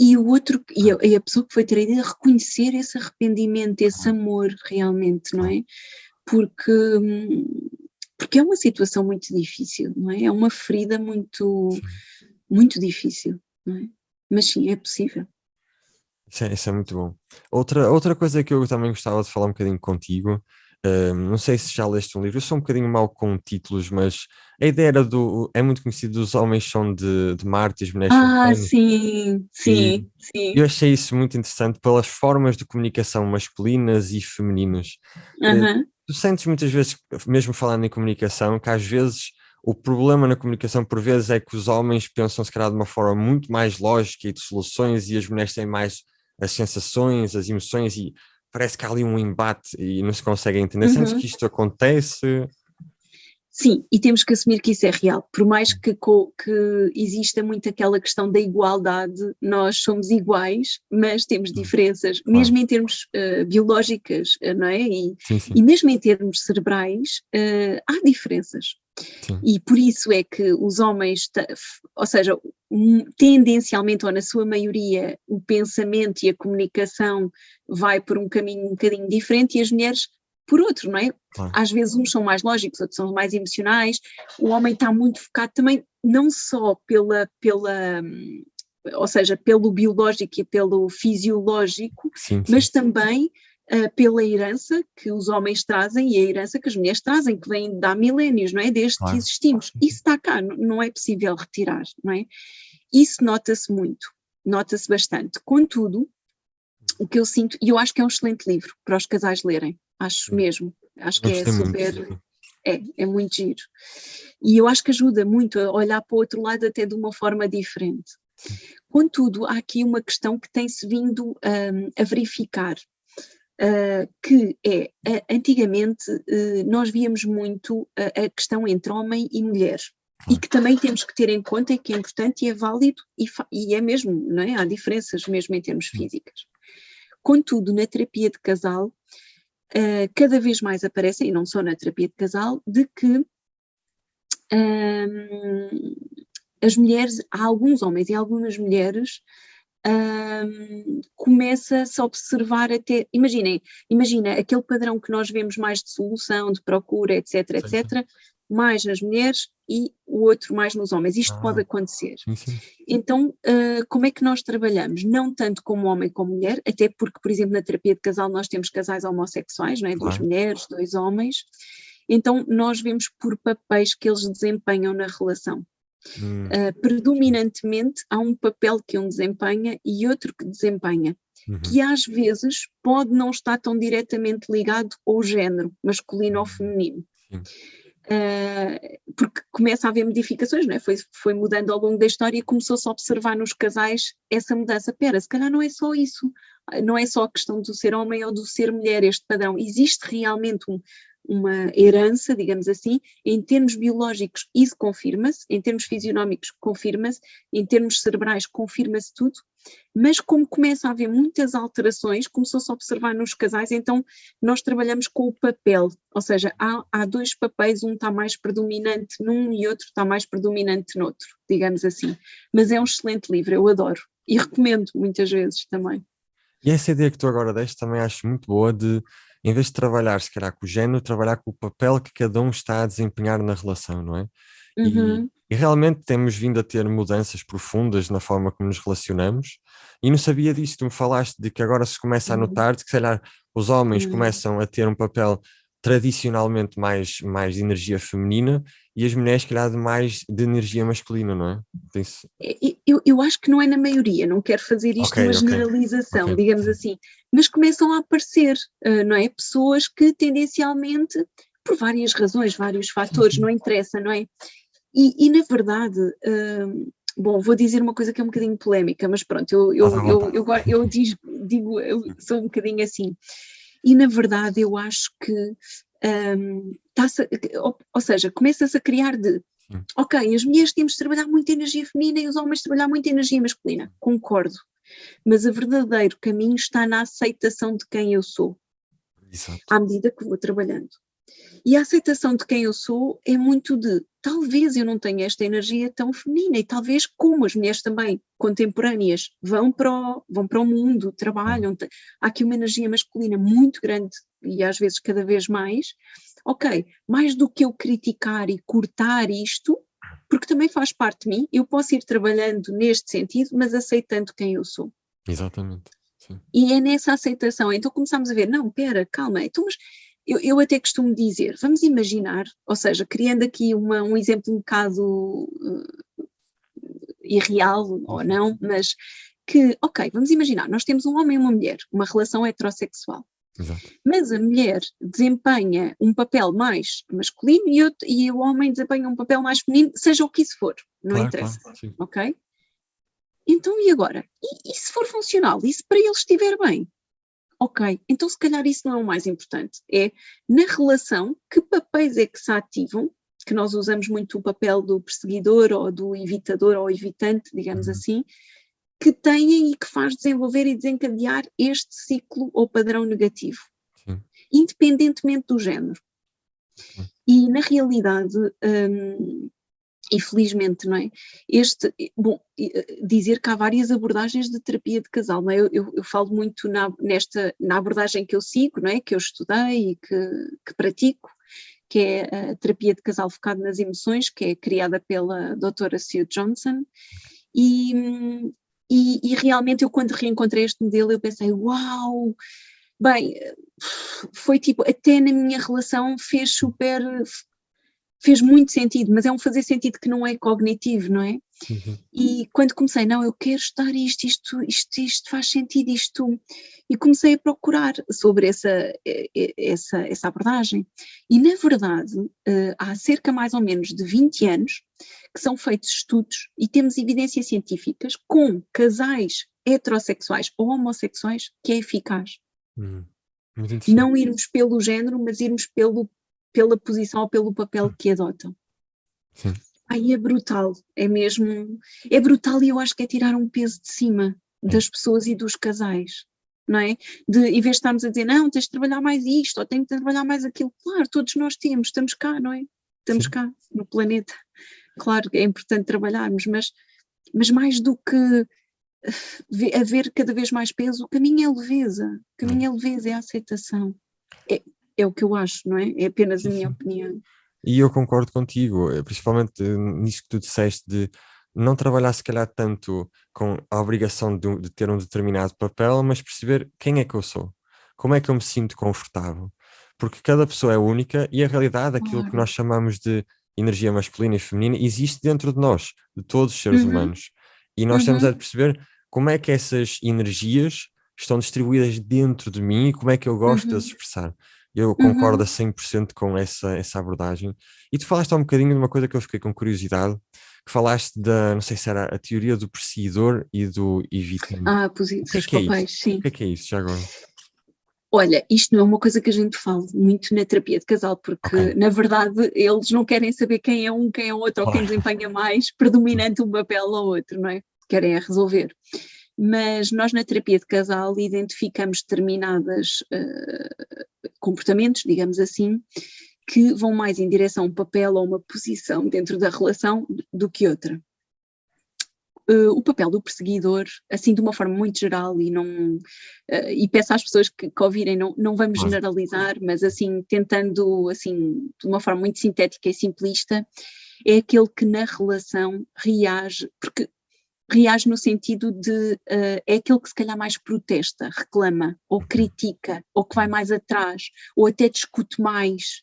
E o outro, e a pessoa que foi traída reconhecer esse arrependimento, esse amor realmente, não é? Porque é uma situação muito difícil, não é? É uma ferida muito, muito difícil, não é? Mas sim, é possível. Isso é muito bom. Outra coisa que eu também gostava de falar um bocadinho contigo, não sei se já leste um livro, eu sou um bocadinho mau com títulos, mas a ideia era é muito conhecido, os homens são de Marte e as mulheres são de Vênus. Sim. Eu achei isso muito interessante pelas formas de comunicação masculinas e femininas. Tu sentes muitas vezes, mesmo falando em comunicação, que às vezes o problema na comunicação por vezes é que os homens pensam se calhar de uma forma muito mais lógica e de soluções e as mulheres têm mais as sensações, as emoções e parece que há ali um embate e não se consegue entender. Sentes que isto acontece? Sim, e temos que assumir que isso é real. Por mais que exista muito aquela questão da igualdade, nós somos iguais, mas temos diferenças, Claro. mesmo em termos biológicas, não é? Sim, sim, E mesmo em termos cerebrais, há diferenças. sim, E por isso é que os homens, ou seja, tendencialmente ou na sua maioria, o pensamento e a comunicação vai por um caminho um bocadinho diferente e as mulheres por outro, não é? claro. Às vezes uns são mais lógicos, outros são mais emocionais, o homem está muito focado também, não só ou seja, pelo biológico e pelo fisiológico, Sim, sim, mas também pela herança que os homens trazem e a herança que as mulheres trazem, que vem de há milénios, não é? Desde que claro. existimos. Isso está cá, não é possível retirar, não é? Isso nota-se muito, nota-se bastante. Contudo, o que eu sinto, e eu acho que é um excelente livro para os casais lerem, acho Sim. mesmo, acho Eu que é gostei muito. super, é muito giro. E eu acho que ajuda muito a olhar para o outro lado até de uma forma diferente. Sim. Contudo, há aqui uma questão que tem-se vindo a verificar, que é, antigamente nós víamos muito a questão entre homem e mulher, e que também temos que ter em conta e que é importante e é válido, e é mesmo, não é? Há diferenças mesmo em termos físicos. Contudo, na terapia de casal, cada vez mais aparecem, e não só na terapia de casal, de que as mulheres, há alguns homens e algumas mulheres, começa-se a observar até, imagina aquele padrão que nós vemos mais de solução, de procura, etc, Sim, sim. etc, mais nas mulheres e o outro mais nos homens. Isto pode acontecer. Sim, sim. Então, como é que nós trabalhamos? Não tanto como homem como mulher, até porque, por exemplo, na terapia de casal nós temos casais homossexuais, não é? Duas Claro. mulheres, dois homens. Então, nós vemos por papéis que eles desempenham na relação. Predominantemente há um papel que um desempenha e outro que desempenha, que às vezes pode não estar tão diretamente ligado ao género, masculino ou feminino. Sim. Porque começa a haver modificações, não é? Foi mudando ao longo da história e começou-se a observar nos casais essa mudança. Pera, se calhar não é só isso, não é só a questão do ser homem ou do ser mulher, este padrão. Existe realmente uma herança, digamos assim, em termos biológicos isso confirma-se, em termos fisionómicos confirma-se, em termos cerebrais confirma-se tudo, mas como começa a haver muitas alterações, começou-se a observar nos casais, então nós trabalhamos com o papel, ou seja, há dois papéis, um está mais predominante num e outro está mais predominante noutro, digamos assim. Mas é um excelente livro, eu adoro e recomendo muitas vezes também. E essa ideia que tu agora deste também acho muito boa de, em vez de trabalhar se calhar com o género, trabalhar com o papel que cada um está a desempenhar na relação, não é? E realmente temos vindo a ter mudanças profundas na forma como nos relacionamos e não sabia disso, tu me falaste de que agora se começa a notar de que se calhar os homens começam a ter um papel tradicionalmente mais de energia feminina e as mulheres se calhar mais de energia masculina, não é? Eu acho que não é na maioria, não quero fazer isto uma generalização, digamos assim, mas começam a aparecer, não é? Pessoas que tendencialmente, por várias razões, vários fatores, não interessa, não é? E na verdade, bom, vou dizer uma coisa que é um bocadinho polémica, mas pronto, eu sou um bocadinho assim. E na verdade eu acho que, ou seja, começa-se a criar ok, as mulheres temos de trabalhar muita energia feminina e os homens trabalhar muita energia masculina, concordo, mas o verdadeiro caminho está na aceitação de quem eu sou, à medida que vou trabalhando. E a aceitação de quem eu sou é muito de, talvez eu não tenha esta energia tão feminina e talvez como as mulheres também contemporâneas vão para o mundo, trabalham, há aqui uma energia masculina muito grande e às vezes cada vez mais, ok, mais do que eu criticar e cortar isto, porque também faz parte de mim, eu posso ir trabalhando neste sentido, mas aceitando quem eu sou. Exatamente. Sim. E é nessa aceitação, então começamos a ver, não, pera, calma, então mas eu até costumo dizer, vamos imaginar, ou seja, criando aqui um exemplo um bocado irreal ou não, mas que, ok, vamos imaginar, nós temos um homem e uma mulher, uma relação heterossexual. Exato. Mas a mulher desempenha um papel mais masculino e o homem desempenha um papel mais feminino, seja o que isso for, não interessa, ok? Então e agora? E se for funcional? E se para eles estiver bem? Ok, então se calhar isso não é o mais importante, é na relação que papéis é que se ativam que nós usamos muito o papel do perseguidor ou do evitador ou evitante, digamos assim, que têm e que faz desenvolver e desencadear este ciclo ou padrão negativo, Sim. independentemente do género. E na realidade, e felizmente, não é? Dizer que há várias abordagens de terapia de casal, não é? Eu falo muito na abordagem que eu sigo, não é? Que eu estudei e que pratico, que é a terapia de casal focada nas emoções, que é criada pela doutora Sue Johnson, e realmente eu quando reencontrei este modelo eu pensei, uau, bem, foi tipo, até na minha relação fez muito sentido, mas é um fazer sentido que não é cognitivo, não é? Sim. E quando comecei, não, eu quero estudar isto faz sentido, e comecei a procurar sobre essa abordagem. E na verdade, há cerca mais ou menos de 20 anos que são feitos estudos e temos evidências científicas com casais heterossexuais ou homossexuais que é eficaz. Muito interessante. Não irmos pelo género, mas irmos pela posição ou pelo papel que adotam. Sim. Ai, é brutal, é mesmo, é brutal e eu acho que é tirar um peso de cima das pessoas e dos casais, não é? Em vez de estarmos a dizer, não, tens de trabalhar mais isto, ou tens de trabalhar mais aquilo, claro, todos nós temos, estamos cá, não é? Estamos cá, no planeta, claro que é importante trabalharmos, mas mais do que haver cada vez mais peso, o caminho é leveza, é a aceitação, é o que eu acho, não é? É apenas a minha opinião. E eu concordo contigo, principalmente nisso que tu disseste de não trabalhar se calhar tanto com a obrigação de ter um determinado papel, mas perceber quem é que eu sou, como é que eu me sinto confortável, porque cada pessoa é única e a realidade, aquilo que nós chamamos de energia masculina e feminina, existe dentro de nós, de todos os seres humanos, e nós temos a perceber como é que essas energias estão distribuídas dentro de mim e como é que eu gosto de as expressar. Eu concordo a 100% com essa abordagem. E tu falaste há um bocadinho de uma coisa que eu fiquei com curiosidade, que falaste não sei se era a teoria do perseguidor e do evitante. O que Os é isso? papéis, sim. O que é isso, já agora? Olha, isto não é uma coisa que a gente fala muito na terapia de casal, porque na verdade eles não querem saber quem é um, quem é outro, ou quem desempenha mais, predominante um papel ou outro, não é? Querem é resolver. Mas nós na terapia de casal identificamos determinados comportamentos, digamos assim, que vão mais em direção a um papel ou uma posição dentro da relação do que outra. O papel do perseguidor, assim de uma forma muito geral, e peço às pessoas que ouvirem, não vamos generalizar, mas assim, tentando assim, de uma forma muito sintética e simplista, é aquele que na relação reage, porque reage no sentido de, é aquele que se calhar mais protesta, reclama, ou critica, ou que vai mais atrás, ou até discute mais.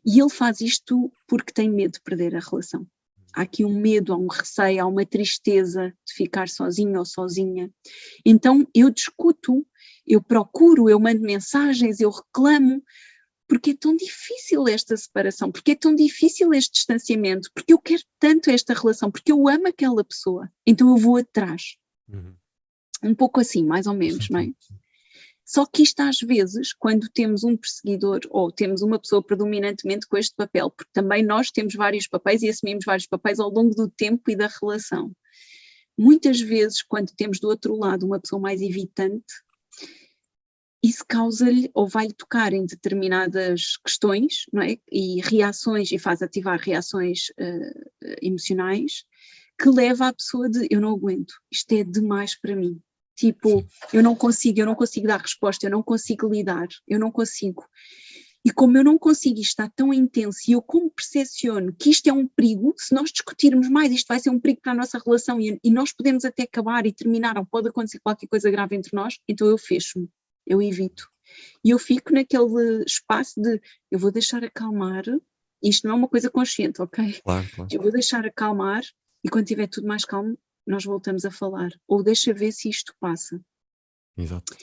E ele faz isto porque tem medo de perder a relação. Há aqui um medo, há um receio, há uma tristeza de ficar sozinho ou sozinha. Então eu discuto, eu procuro, eu mando mensagens, eu reclamo, porque é tão difícil esta separação, porque é tão difícil este distanciamento, porque eu quero tanto esta relação, porque eu amo aquela pessoa, então eu vou atrás. Um pouco assim, mais ou menos, não é? Só que isto às vezes, quando temos um perseguidor ou temos uma pessoa predominantemente com este papel, porque também nós temos vários papéis e assumimos vários papéis ao longo do tempo e da relação. Muitas vezes, quando temos do outro lado uma pessoa mais evitante, isso causa-lhe ou vai-lhe tocar em determinadas questões, não é? E reações, e faz ativar reações emocionais, que leva a pessoa de, eu não aguento, isto é demais para mim. Tipo, eu não consigo dar resposta, eu não consigo lidar, eu não consigo. E como eu não consigo, isto está tão intenso, e eu como percepciono que isto é um perigo, se nós discutirmos mais, isto vai ser um perigo para a nossa relação, e nós podemos até acabar e terminar, ou pode acontecer qualquer coisa grave entre nós, então eu fecho-me, eu evito. E eu fico naquele espaço de, eu vou deixar acalmar, isto não é uma coisa consciente, ok? Claro. Eu vou deixar acalmar, e quando estiver tudo mais calmo, nós voltamos a falar, ou deixa ver se isto passa. Exato.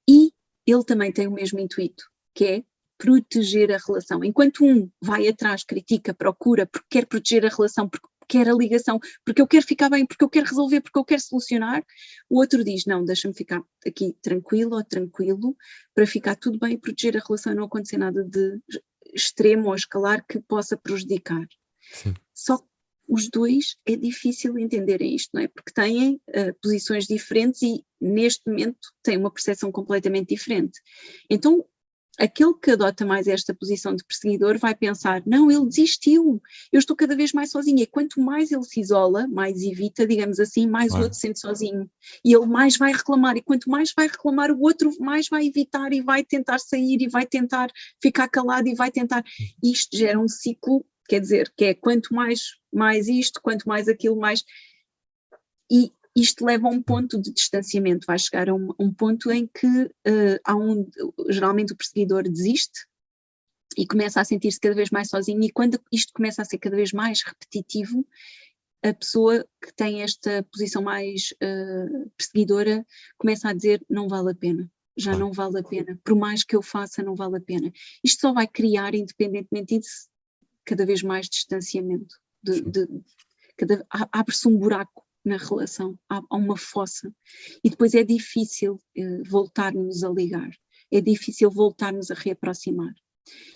E ele também tem o mesmo intuito, que é proteger a relação. Enquanto um vai atrás, critica, procura, porque quer proteger a relação, porque quer a ligação, porque eu quero ficar bem, porque eu quero resolver, porque eu quero solucionar, o outro diz, não, deixa-me ficar aqui tranquilo ou tranquilo, para ficar tudo bem e proteger a relação e não acontecer nada de extremo ou escalar que possa prejudicar. Sim. Só que os dois é difícil entenderem isto, não é? Porque têm posições diferentes e neste momento têm uma percepção completamente diferente. Então, aquele que adota mais esta posição de perseguidor vai pensar, não, ele desistiu, eu estou cada vez mais sozinho. E quanto mais ele se isola, mais evita, digamos assim, mais o outro se sente sozinho. E ele mais vai reclamar, e quanto mais vai reclamar, o outro mais vai evitar e vai tentar sair e vai tentar ficar calado e vai tentar. Isto gera um ciclo, quer dizer, que é quanto mais isto, quanto mais aquilo, mais... E isto leva a um ponto de distanciamento, vai chegar a um ponto em que geralmente o perseguidor desiste e começa a sentir-se cada vez mais sozinho, e quando isto começa a ser cada vez mais repetitivo, a pessoa que tem esta posição mais perseguidora começa a dizer, não vale a pena, já não vale a pena, por mais que eu faça não vale a pena. Isto só vai criar, independentemente disso, cada vez mais distanciamento, abre-se um buraco na relação, há uma fossa, e depois é difícil voltarmos a ligar, é difícil voltarmos a reaproximar.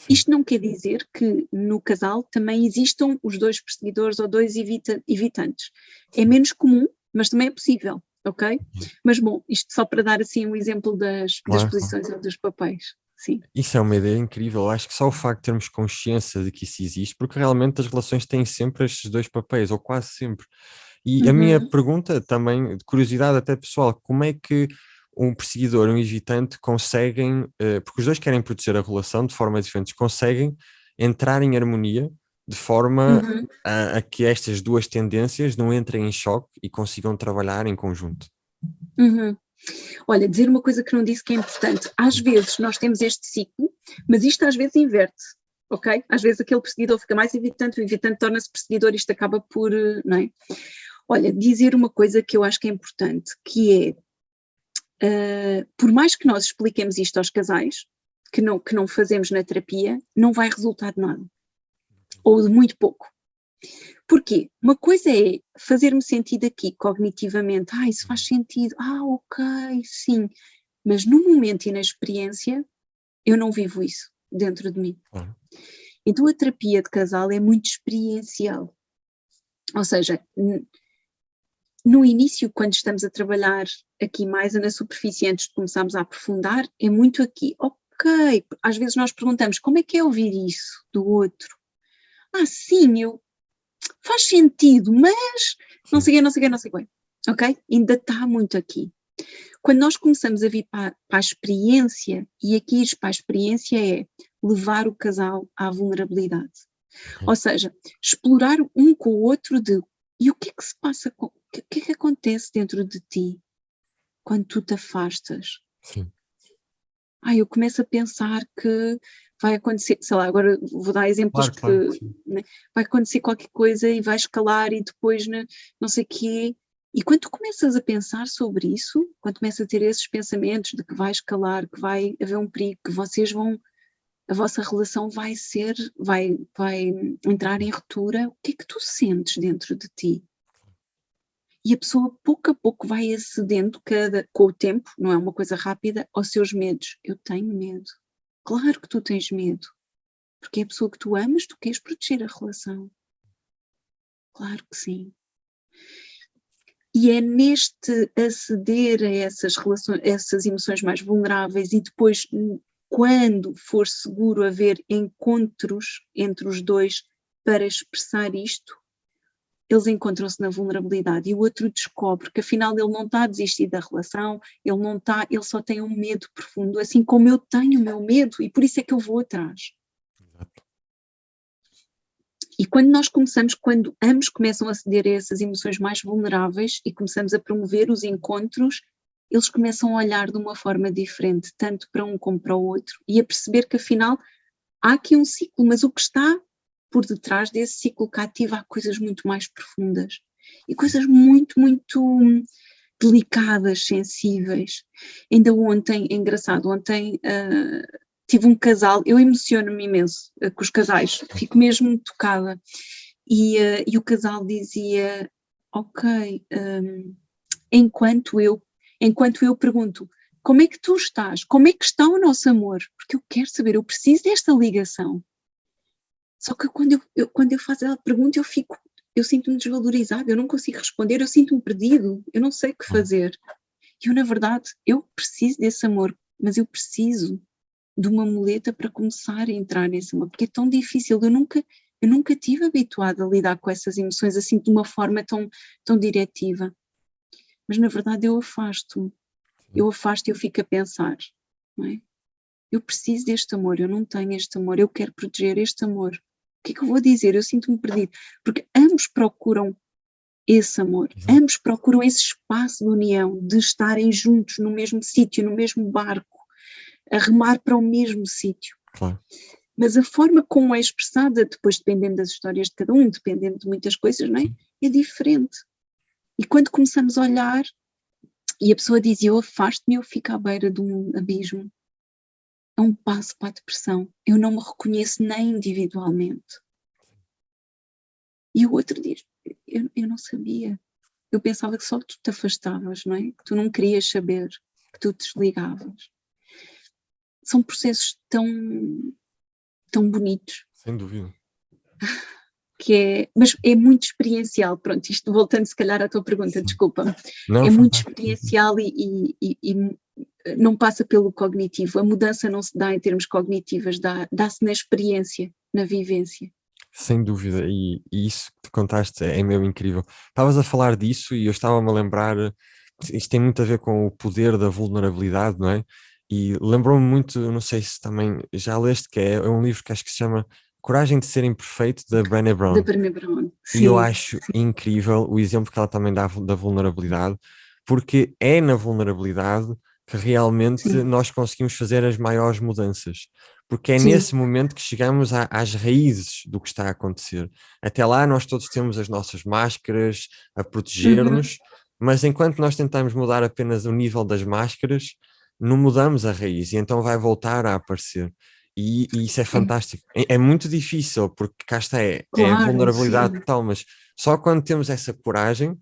Isto não quer dizer que no casal também existam os dois perseguidores ou dois evitantes. É menos comum, mas também é possível, ok? Mas bom, isto só para dar assim um exemplo das posições ou dos papéis. Sim. Isso é uma ideia incrível. Acho que só o facto de termos consciência de que isso existe, porque realmente as relações têm sempre estes dois papéis, ou quase sempre. E a minha pergunta também, de curiosidade até pessoal, como é que um perseguidor e um evitante conseguem, porque os dois querem proteger a relação de formas diferentes, conseguem entrar em harmonia de forma a que estas duas tendências não entrem em choque e consigam trabalhar em conjunto? Olha, dizer uma coisa que não disse que é importante, às vezes nós temos este ciclo, mas isto às vezes inverte, ok? Às vezes aquele perseguidor fica mais evitante, o evitante torna-se perseguidor, isto acaba por, não é? Olha, dizer uma coisa que eu acho que é importante, que é, por mais que nós expliquemos isto aos casais, que não fazemos na terapia, não vai resultar de nada, ou de muito pouco. Porquê? Uma coisa é fazer-me sentido aqui cognitivamente, isso faz sentido, ok, sim, mas no momento e na experiência eu não vivo isso dentro de mim. Então a terapia de casal é muito experiencial, ou seja, no início, quando estamos a trabalhar aqui mais na superfície antes de começarmos a aprofundar, é muito aqui, ok, às vezes nós perguntamos como é que é ouvir isso do outro? Sim, faz sentido, mas não sei bem, ok? Ainda está muito aqui. Quando nós começamos a vir para a experiência, e aqui para a experiência é levar o casal à vulnerabilidade. Ou seja, explorar um com o outro e o que é que se passa, o que é que acontece dentro de ti quando tu te afastas? Sim. Eu começo a pensar que vai acontecer, sei lá, agora vou dar exemplos né, vai acontecer qualquer coisa e vai escalar e depois não sei o quê. E quando tu começas a pensar sobre isso, quando começas a ter esses pensamentos de que vai escalar, que vai haver um perigo, que a vossa relação vai entrar em ruptura, o que é que tu sentes dentro de ti? E a pessoa pouco a pouco vai acedendo com o tempo, não é uma coisa rápida, aos seus medos. Eu tenho medo. Claro que tu tens medo. Porque é a pessoa que tu amas, tu queres proteger a relação. Claro que sim. E é neste aceder a essas relações, essas emoções mais vulneráveis, e depois, quando for seguro haver encontros entre os dois para expressar isto, eles encontram-se na vulnerabilidade e o outro descobre que afinal ele não está a desistir da relação, ele só tem um medo profundo, assim como eu tenho o meu medo, e por isso é que eu vou atrás. Exato. E quando ambos começam a ceder a essas emoções mais vulneráveis e começamos a promover os encontros, eles começam a olhar de uma forma diferente, tanto para um como para o outro, e a perceber que afinal há aqui um ciclo, mas o que está por detrás desse ciclo cativo há coisas muito mais profundas e coisas muito, muito delicadas, sensíveis. Ainda ontem, é engraçado, tive um casal, eu emociono-me imenso com os casais, fico mesmo tocada, e o casal dizia, ok, enquanto eu pergunto, como é que tu estás? Como é que está o nosso amor? Porque eu quero saber, eu preciso desta ligação. Só que quando eu faço a pergunta, eu sinto-me desvalorizada, eu não consigo responder, eu sinto-me perdido, eu não sei o que fazer. E eu, na verdade, eu preciso desse amor, mas eu preciso de uma muleta para começar a entrar nesse amor, porque é tão difícil, eu nunca tive habituada a lidar com essas emoções assim de uma forma tão diretiva. Mas na verdade eu afasto e eu fico a pensar, não é? Eu preciso deste amor, eu não tenho este amor, eu quero proteger este amor. O que é que eu vou dizer? Eu sinto-me perdido, porque ambos procuram esse amor, ambos procuram esse espaço de união, de estarem juntos no mesmo sítio, no mesmo barco, a remar para o mesmo sítio. Claro. Mas a forma como é expressada, depois dependendo das histórias de cada um, dependendo de muitas coisas, não é? É diferente. E quando começamos a olhar, e a pessoa diz, eu afasto-me, eu fico à beira de um abismo, é um passo para a depressão. Eu não me reconheço nem individualmente. E o outro diz, eu não sabia. Eu pensava que só tu te afastavas, não é? Que tu não querias saber, que tu te desligavas. São processos tão bonitos. Sem dúvida. Mas é muito experiencial, pronto, isto voltando se calhar à tua pergunta, desculpa, não, é muito experiencial e não passa pelo cognitivo, a mudança não se dá em termos cognitivos, dá-se na experiência, na vivência. Sem dúvida, e isso que tu contaste é mesmo incrível. Estavas a falar disso e eu estava-me a lembrar, isto tem muito a ver com o poder da vulnerabilidade, não é? E lembrou-me muito, não sei se também já leste, que é um livro que acho que se chama Coragem de Ser Imperfeito, da Brené Brown. Da Brené Brown, sim. E eu acho incrível o exemplo que ela também dá da vulnerabilidade, porque é na vulnerabilidade que realmente nós conseguimos fazer as maiores mudanças. Porque é nesse momento que chegamos às raízes do que está a acontecer. Até lá nós todos temos as nossas máscaras a proteger-nos, mas enquanto nós tentamos mudar apenas o nível das máscaras, não mudamos a raiz e então vai voltar a aparecer. E isso é fantástico. É muito difícil, porque cá está, é a vulnerabilidade total, mas só quando temos essa coragem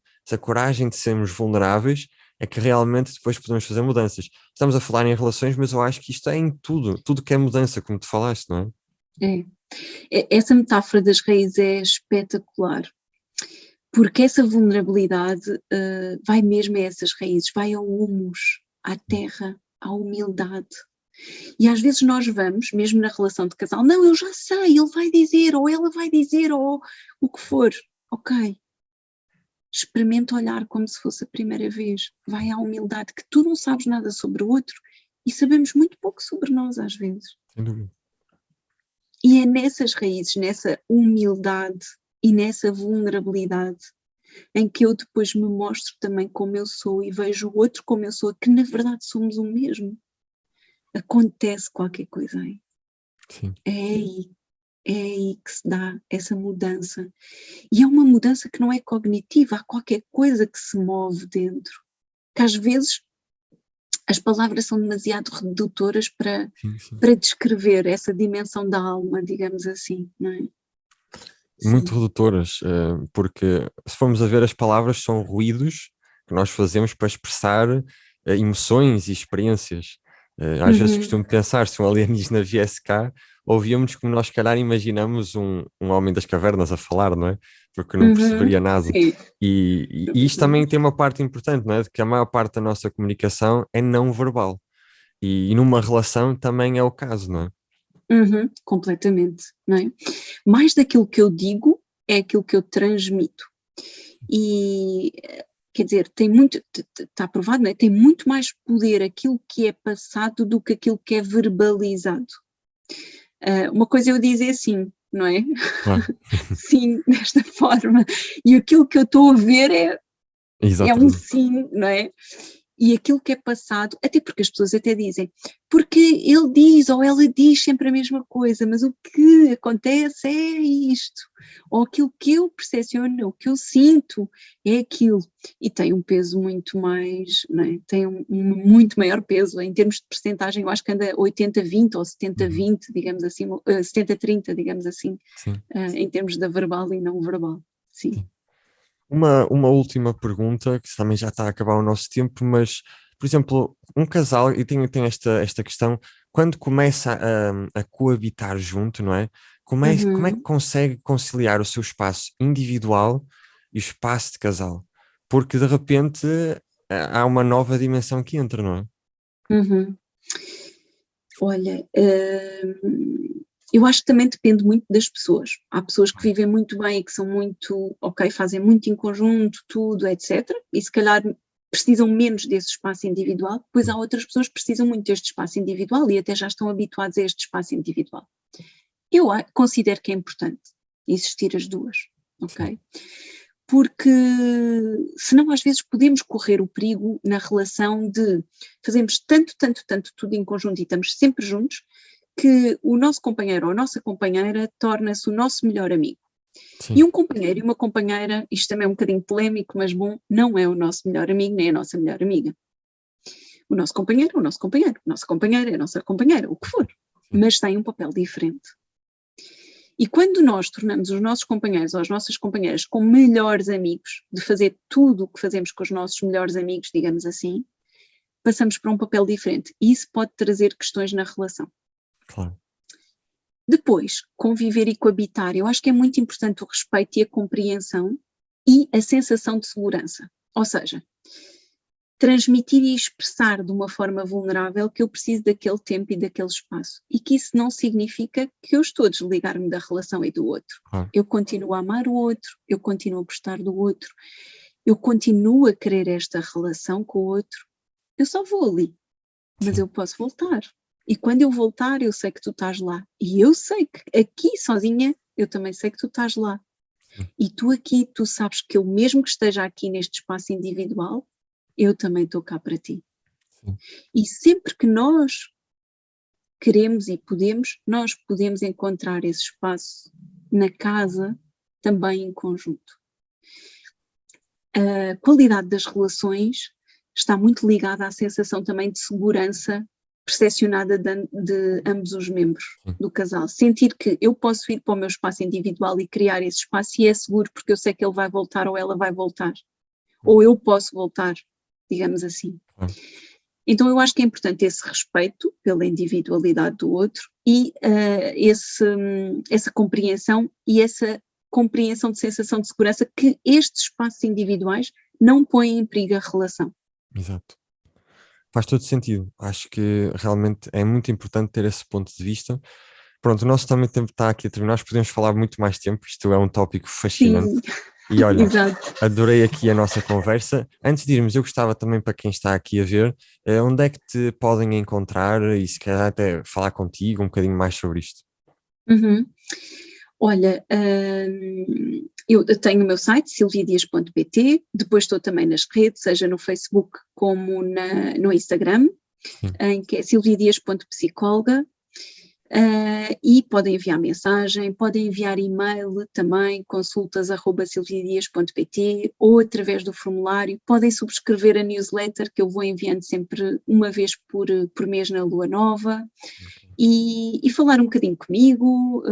de sermos vulneráveis, é que realmente depois podemos fazer mudanças. Estamos a falar em relações, mas eu acho que isto é em tudo que é mudança, como tu falaste, não é? Essa metáfora das raízes é espetacular, porque essa vulnerabilidade vai mesmo a essas raízes, vai ao humus, à terra, à humildade. E às vezes nós vamos, mesmo na relação de casal, não, eu já sei, ele vai dizer, ou ela vai dizer, ou o que for, ok. Experimenta olhar como se fosse a primeira vez, vai à humildade, que tu não sabes nada sobre o outro e sabemos muito pouco sobre nós às vezes. Sem dúvida. E é nessas raízes, nessa humildade e nessa vulnerabilidade em que eu depois me mostro também como eu sou e vejo o outro como eu sou, que na verdade somos o mesmo. Acontece qualquer coisa aí. Sim. É aí que se dá essa mudança. E é uma mudança que não é cognitiva, há qualquer coisa que se move dentro. Que às vezes as palavras são demasiado redutoras para descrever essa dimensão da alma, digamos assim, não é? Muito redutoras, porque se formos a ver, as palavras são ruídos que nós fazemos para expressar emoções e experiências. Às vezes costumo pensar, se um alienígena viesse cá, ouvíamos como nós, se calhar, imaginamos um homem das cavernas a falar, não é? Porque não perceberia nada. E isto também tem uma parte importante, não é? De que a maior parte da nossa comunicação é não verbal. E numa relação também é o caso, não é? Completamente, não é? Mais daquilo que eu digo é aquilo que eu transmito. E, quer dizer, está provado, não é? Tem muito mais poder aquilo que é passado do que aquilo que é verbalizado. Uma coisa é eu dizer sim, não é? Sim, desta forma. E aquilo que eu estou a ver é um sim, não é? E aquilo que é passado, até porque as pessoas até dizem, porque ele diz ou ela diz sempre a mesma coisa, mas o que acontece é isto, ou aquilo que eu percepciono, o que eu sinto é aquilo, e tem um peso muito mais, não é? Tem um muito maior peso, em termos de percentagem, eu acho que anda 80-20 ou 70-20, digamos assim, 70-30, digamos assim, em termos da verbal e não verbal, sim. Uma última pergunta, que também já está a acabar o nosso tempo, mas, por exemplo, um casal, e tem esta questão, quando começa a coabitar junto, não é? como é que consegue conciliar o seu espaço individual e o espaço de casal? Porque de repente há uma nova dimensão que entra, não é? Uhum. Olha, eu acho que também depende muito das pessoas. Há pessoas que vivem muito bem e que são muito, ok, fazem muito em conjunto, tudo, etc. E se calhar precisam menos desse espaço individual. Depois há outras pessoas que precisam muito deste espaço individual e até já estão habituados a este espaço individual. Eu considero que é importante existir as duas, ok? Porque senão às vezes podemos correr o perigo na relação de fazermos tanto tudo em conjunto e estamos sempre juntos, que o nosso companheiro ou a nossa companheira torna-se o nosso melhor amigo. Sim. E um companheiro e uma companheira, isto também é um bocadinho polémico, mas bom, não é o nosso melhor amigo nem a nossa melhor amiga. O nosso companheiro é o nosso companheiro, a nossa companheira é a nossa companheira, o que for, mas tem um papel diferente. E quando nós tornamos os nossos companheiros ou as nossas companheiras como melhores amigos, de fazer tudo o que fazemos com os nossos melhores amigos, digamos assim, passamos para um papel diferente. E isso pode trazer questões na relação. Claro. Depois, conviver e coabitar. Eu acho que é muito importante o respeito e a compreensão e a sensação de segurança. Ou seja, transmitir e expressar de uma forma vulnerável que eu preciso daquele tempo e daquele espaço. E que isso não significa que eu estou a desligar-me da relação e do outro. Claro. Eu continuo a amar o outro, eu continuo a gostar do outro, eu continuo a querer esta relação com o outro. Eu só vou ali, mas Sim. eu posso voltar. E quando eu voltar, eu sei que tu estás lá. E eu sei que aqui sozinha, eu também sei que tu estás lá. E tu aqui, tu sabes que eu mesmo que esteja aqui neste espaço individual, eu também estou cá para ti. Sim. E sempre que nós queremos e podemos, nós podemos encontrar esse espaço na casa também em conjunto. A qualidade das relações está muito ligada à sensação também de segurança percepcionada de ambos os membros do casal. Sentir que eu posso ir para o meu espaço individual e criar esse espaço e é seguro porque eu sei que ele vai voltar ou ela vai voltar. Ou eu posso voltar, digamos assim. Então eu acho que é importante esse respeito pela individualidade do outro e essa compreensão e essa compreensão de sensação de segurança que estes espaços individuais não põem em perigo a relação. Exato. Faz todo sentido. Acho que realmente é muito importante ter esse ponto de vista. Pronto, o nosso também tempo está aqui a terminar, nós podemos falar muito mais tempo, isto é um tópico fascinante. Sim. E olha, Exato. adorei aqui a nossa conversa. Antes de irmos, eu gostava também para quem está aqui a ver, onde é que te podem encontrar e se calhar até falar contigo um bocadinho mais sobre isto. Uhum. Olha, eu tenho o meu site, silviadias.pt, depois estou também nas redes, seja no Facebook como no Instagram, em que é silviadias.psicóloga, e podem enviar mensagem, podem enviar e-mail também, consultas@silviadias.pt ou através do formulário, podem subscrever a newsletter que eu vou enviando sempre uma vez por mês na Lua Nova. E falar um bocadinho comigo,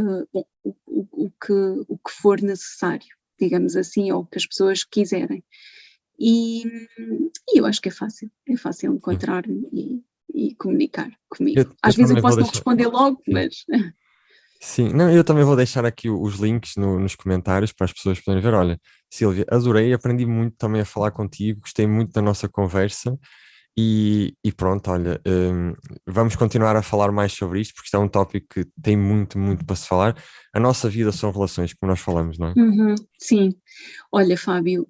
o que for necessário, digamos assim, ou o que as pessoas quiserem. E eu acho que é fácil encontrar-me e comunicar comigo. Eu Às vezes eu também vou posso não deixar. responder logo, Sim. mas... Sim, não, eu também vou deixar aqui os links nos comentários para as pessoas poderem ver. Olha, Sílvia, adorei, aprendi muito também a falar contigo, gostei muito da nossa conversa. E pronto, olha, vamos continuar a falar mais sobre isto, porque isto é um tópico que tem muito, muito para se falar. A nossa vida são relações, como nós falamos, não é? Sim. Olha, Fábio,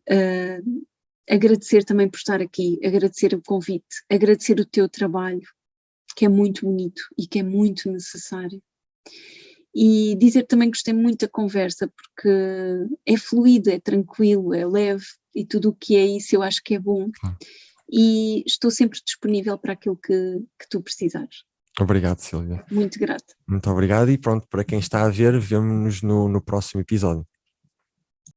agradecer também por estar aqui, agradecer o convite, agradecer o teu trabalho, que é muito bonito e que é muito necessário. E dizer também que gostei muito da conversa, porque é fluido, é tranquilo, é leve, e tudo o que é isso eu acho que é bom. E estou sempre disponível para aquilo que tu precisares. Obrigado, Sílvia. Muito grata. Muito obrigado e pronto, para quem está a ver, vemo-nos no próximo episódio.